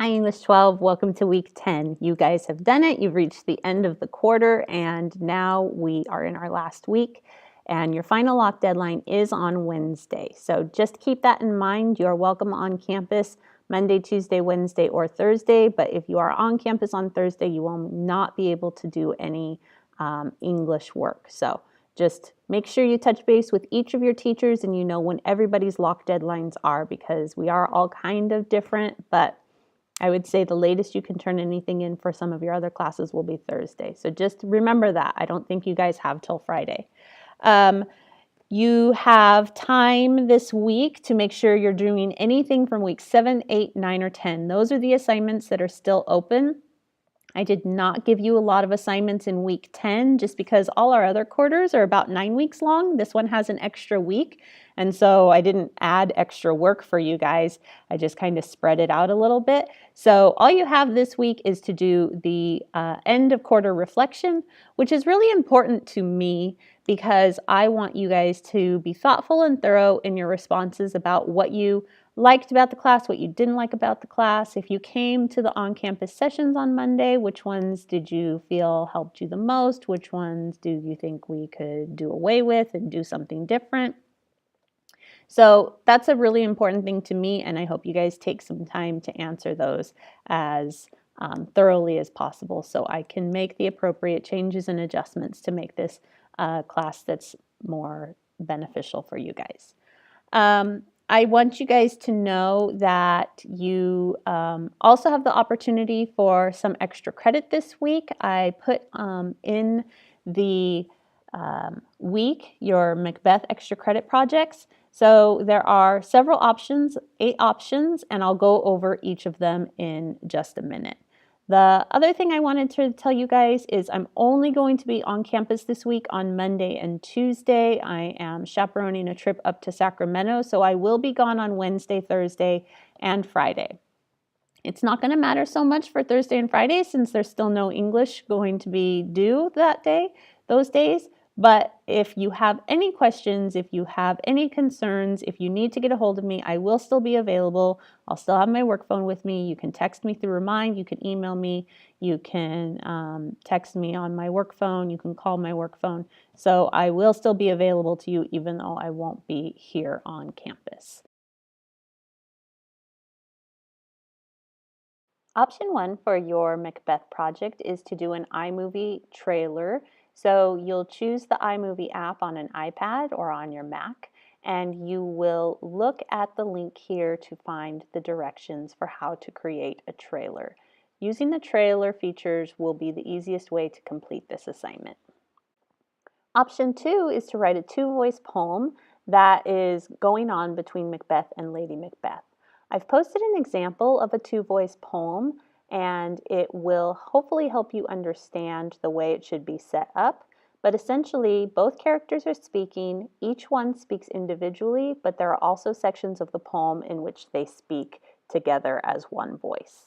Hi, English 12. Welcome to week 10. You guys have done it. You've reached the end of the quarter, and now we are in our last week. And your final lock deadline is on Wednesday. So just keep that in mind. You are welcome on campus Monday, Tuesday, Wednesday, or Thursday. But if you are on campus on Thursday, you will not be able to do any English work. So just make sure you touch base with each of your teachers and you know when everybody's lock deadlines are, because we are all kind of different, but I would say the latest you can turn anything in for some of your other classes will be Thursday. So just remember that. I don't think you guys have till Friday. You have time this week to make sure you're doing anything from week 7, 8, 9, or 10. Those are the assignments that are still open. I did not give you a lot of assignments in week 10 just because all our other quarters are about 9 weeks long. This one has an extra week, and so I didn't add extra work for you guys. I just kind of spread it out a little bit. So all you have this week is to do the end of quarter reflection, which is really important to me because I want you guys to be thoughtful and thorough in your responses about what you liked about the class, what you didn't like about the class. If you came to the on-campus sessions on Monday, which ones did you feel helped you the most? Which ones do you think we could do away with and do something different? So that's a really important thing to me, and I hope you guys take some time to answer those as thoroughly as possible so I can make the appropriate changes and adjustments to make this class that's more beneficial for you guys. I want you guys to know that you also have the opportunity for some extra credit this week. I put in the week your Macbeth extra credit projects. So there are several options, 8 options, and I'll go over each of them in just a minute. The other thing I wanted to tell you guys is I'm only going to be on campus this week on Monday and Tuesday. I am chaperoning a trip up to Sacramento, so I will be gone on Wednesday, Thursday, and Friday. It's not going to matter so much for Thursday and Friday since there's still no English going to be due that day, those days. But if you have any questions, if you have any concerns, if you need to get a hold of me, I will still be available. I'll still have my work phone with me. You can text me through Remind. You can email me. You can text me on my work phone. You can call my work phone. So I will still be available to you even though I won't be here on campus. Option 1 for your Macbeth project is to do an iMovie trailer. So you'll choose the iMovie app on an iPad or on your Mac, and you will look at the link here to find the directions for how to create a trailer. Using the trailer features will be the easiest way to complete this assignment. Option 2 is to write a 2-voice poem that is going on between Macbeth and Lady Macbeth. I've posted an example of a 2-voice poem, and it will hopefully help you understand the way it should be set up. But essentially, both characters are speaking. Each one speaks individually, but there are also sections of the poem in which they speak together as one voice.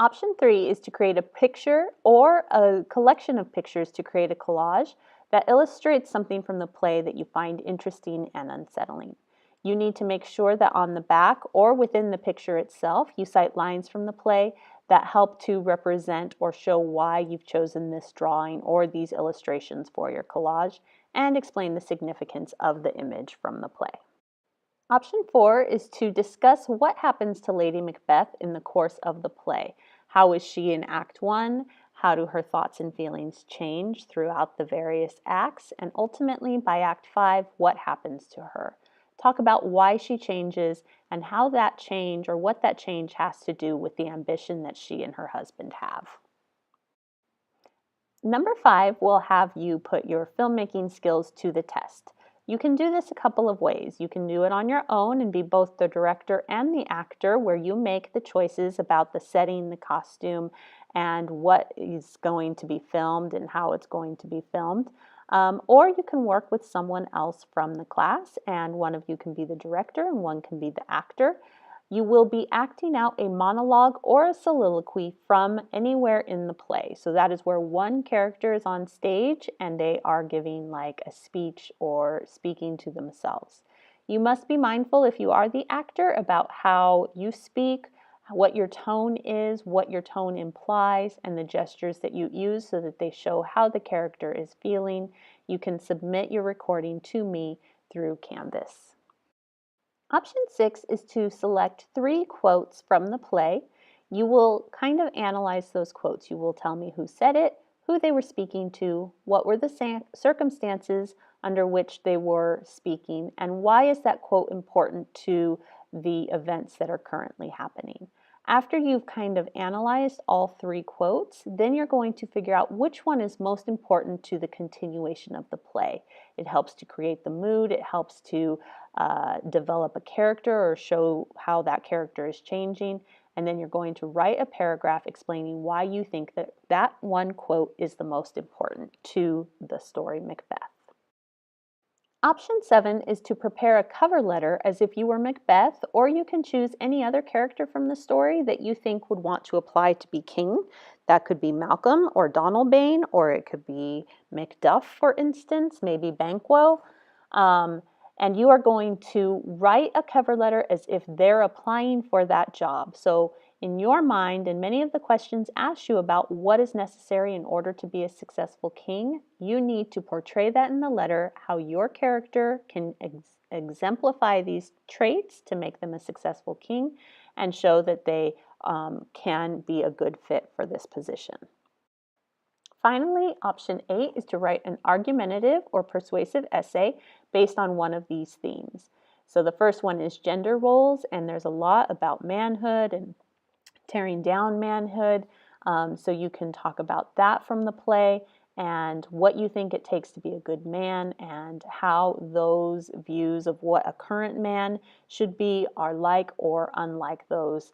Option 3 is to create a picture or a collection of pictures to create a collage that illustrates something from the play that you find interesting and unsettling. You need to make sure that on the back or within the picture itself, you cite lines from the play that help to represent or show why you've chosen this drawing or these illustrations for your collage and explain the significance of the image from the play. Option 4 is to discuss what happens to Lady Macbeth in the course of the play. How is she in Act 1? How do her thoughts and feelings change throughout the various acts? And ultimately, by Act 5, what happens to her? Talk about why she changes and how that change or what that change has to do with the ambition that she and her husband have. Number 5 will have you put your filmmaking skills to the test. You can do this a couple of ways. You can do it on your own and be both the director and the actor, where you make the choices about the setting, the costume, and what is going to be filmed and how it's going to be filmed. Or you can work with someone else from the class, and one of you can be the director and one can be the actor. You will be acting out a monologue or a soliloquy from anywhere in the play. So that is where one character is on stage and they are giving like a speech or speaking to themselves. You must be mindful if you are the actor about how you speak, what your tone is, what your tone implies, and the gestures that you use so that they show how the character is feeling. You can submit your recording to me through Canvas. Option 6 is to select 3 quotes from the play. You will kind of analyze those quotes. You will tell me who said it, who they were speaking to, what were the circumstances under which they were speaking, and why is that quote important to the events that are currently happening. After you've kind of analyzed all 3 quotes, then you're going to figure out which one is most important to the continuation of the play. It helps to create the mood, it helps to develop a character or show how that character is changing, and then you're going to write a paragraph explaining why you think that that one quote is the most important to the story Macbeth. Option 7 is to prepare a cover letter as if you were Macbeth, or you can choose any other character from the story that you think would want to apply to be king. That could be Malcolm or Donalbain, or it could be Macduff, for instance, maybe Banquo. And you are going to write a cover letter as if they're applying for that job. So in your mind, and many of the questions ask you about what is necessary in order to be a successful king, you need to portray that in the letter, how your character can exemplify these traits to make them a successful king and show that they can be a good fit for this position. Finally, option 8 is to write an argumentative or persuasive essay based on one of these themes. So the first one is gender roles, and there's a lot about manhood and tearing down manhood. So you can talk about that from the play and what you think it takes to be a good man and how those views of what a current man should be are like or unlike those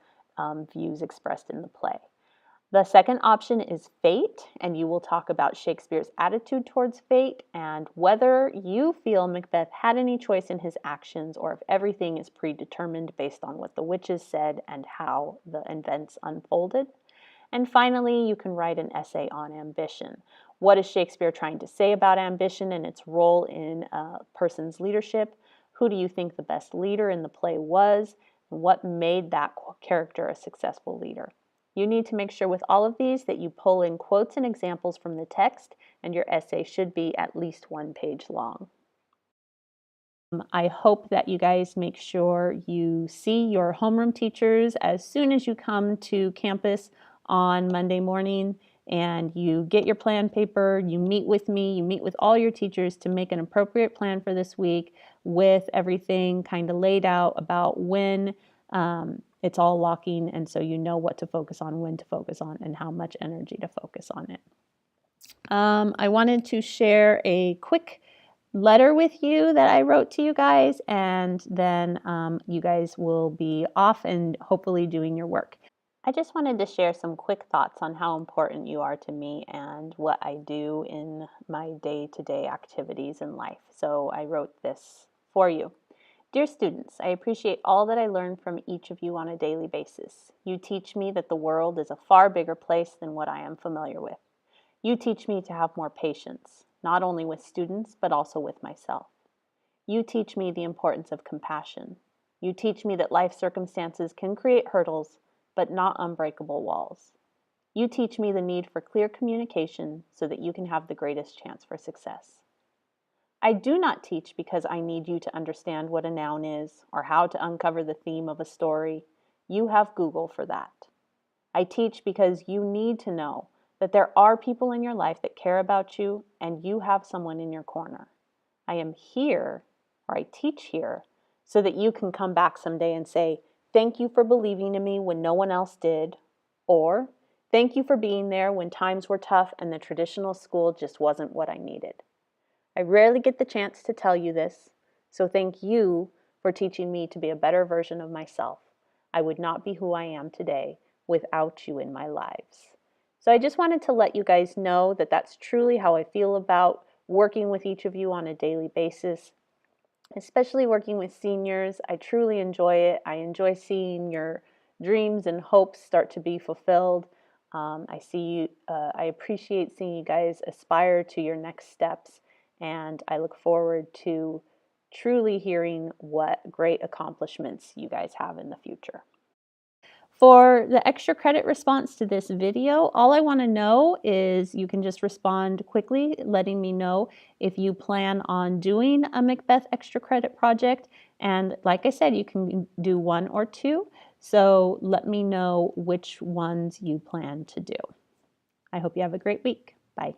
views expressed in the play. The second option is fate, and you will talk about Shakespeare's attitude towards fate and whether you feel Macbeth had any choice in his actions or if everything is predetermined based on what the witches said and how the events unfolded. And finally, you can write an essay on ambition. What is Shakespeare trying to say about ambition and its role in a person's leadership? Who do you think the best leader in the play was? And what made that character a successful leader? You need to make sure with all of these that you pull in quotes and examples from the text, and your essay should be at least 1 page long. I hope that you guys make sure you see your homeroom teachers as soon as you come to campus on Monday morning, and you get your plan paper, you meet with me, you meet with all your teachers to make an appropriate plan for this week with everything kind of laid out about when it's all locking, and so you know what to focus on, when to focus on, and how much energy to focus on it. I wanted to share a quick letter with you that I wrote to you guys, and then you guys will be off and hopefully doing your work. I just wanted to share some quick thoughts on how important you are to me and what I do in my day-to-day activities in life. So I wrote this for you. Dear students, I appreciate all that I learn from each of you on a daily basis. You teach me that the world is a far bigger place than what I am familiar with. You teach me to have more patience, not only with students, but also with myself. You teach me the importance of compassion. You teach me that life circumstances can create hurdles, but not unbreakable walls. You teach me the need for clear communication so that you can have the greatest chance for success. I do not teach because I need you to understand what a noun is or how to uncover the theme of a story. You have Google for that. I teach because you need to know that there are people in your life that care about you and you have someone in your corner. I am here, or I teach here, so that you can come back someday and say, thank you for believing in me when no one else did, or thank you for being there when times were tough and the traditional school just wasn't what I needed. I rarely get the chance to tell you this, so thank you for teaching me to be a better version of myself. I would not be who I am today without you in my lives. So I just wanted to let you guys know that that's truly how I feel about working with each of you on a daily basis, especially working with seniors. I truly enjoy it. I enjoy seeing your dreams and hopes start to be fulfilled. I appreciate seeing you guys aspire to your next steps, and I look forward to truly hearing what great accomplishments you guys have in the future. For the extra credit response to this video, all I want to know is you can just respond quickly, letting me know if you plan on doing a Macbeth extra credit project. And like I said, you can do 1 or 2. So let me know which ones you plan to do. I hope you have a great week. Bye.